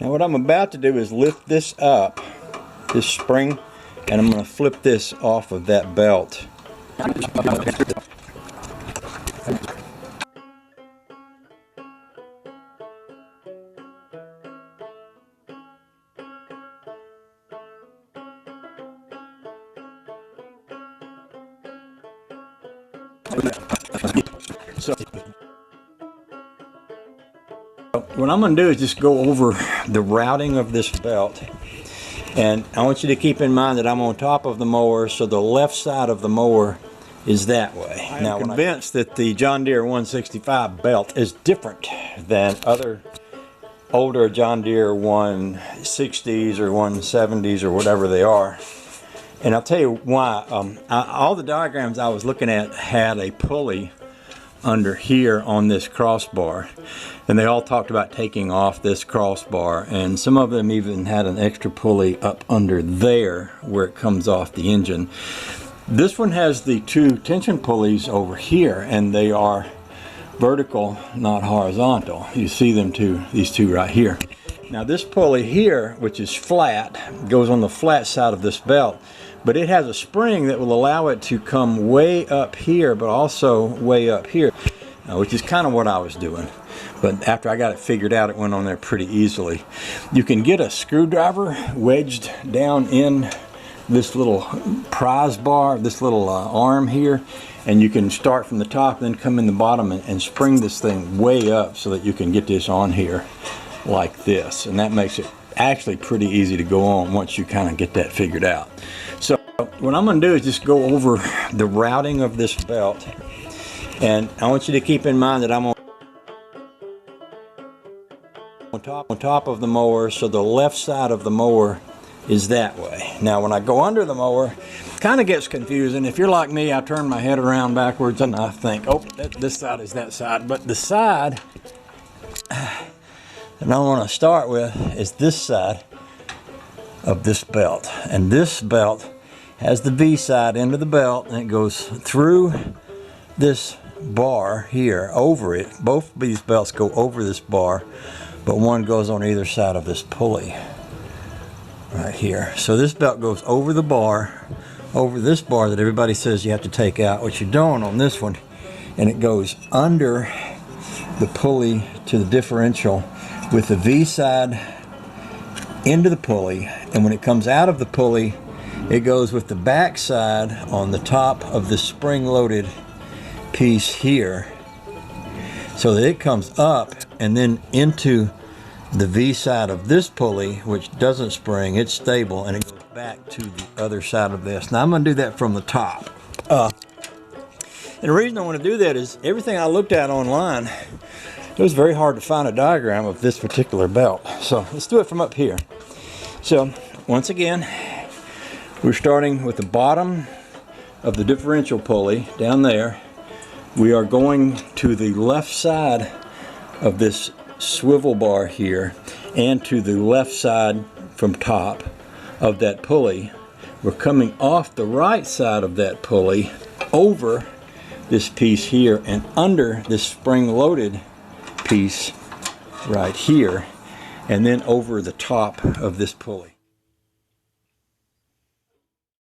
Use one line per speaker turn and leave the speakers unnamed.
Now what I'm about to do is lift this up, this spring, and I'm going to flip this off of that belt. So what I'm going to do is just go over the routing of this belt, and I want you to keep in mind that I'm on top of the mower, so the left side of the mower is that way. Now I'm convinced that the John Deere 165 belt is different than other older John Deere 160s or 170s or whatever they are. And I'll tell you why. All the diagrams I was looking at had a pulley under here on this crossbar, and they all talked about taking off this crossbar, and some of them even had an extra pulley up under there where it comes off the engine. This one has the two tension pulleys over here, and they are vertical, not horizontal. You see them these two right here. Now this pulley here, which is flat, goes on the flat side of this belt, but it has a spring that will allow it to come way up here, but also way up here, which is kind of what I was doing. But after I got it figured out, it went on there pretty easily. You can get a screwdriver wedged down in this little prize bar, this little arm here, and you can start from the top, then come in the bottom and spring this thing way up so that you can get this on here like this, and that makes it actually pretty easy to go on once you kind of get that figured out. So what I'm going to do is just go over the routing of this belt, and I want you to keep in mind that I'm on top of the mower, so the left side of the mower is that way. Now when I go under the mower, it kind of gets confusing. If you're like me, I turn my head around backwards and I think, oh, this side is that side, but the side that I want to start with is this side of this belt, and this belt has the V side into the belt, and it goes through this bar here, over it. Both of these belts go over this bar, but one goes on either side of this pulley right here. So this belt goes over the bar, over this bar that everybody says you have to take out, which you don't on this one, and it goes under the pulley to the differential with the V side into the pulley, and when it comes out of the pulley, it goes with the back side on the top of the spring-loaded piece here, so that it comes up and then into the V side of this pulley, which doesn't spring, it's stable, and it goes back to the other side of this. Now I'm going to do that from the top. And the reason I want to do that is everything I looked at online, it was very hard to find a diagram of this particular belt. So let's do it from up here. So once again, we're starting with the bottom of the differential pulley down there. We are going to the left side of this swivel bar here and to the left side from top of that pulley. We're coming off the right side of that pulley over this piece here and under this spring-loaded piece right here, and then over the top of this pulley.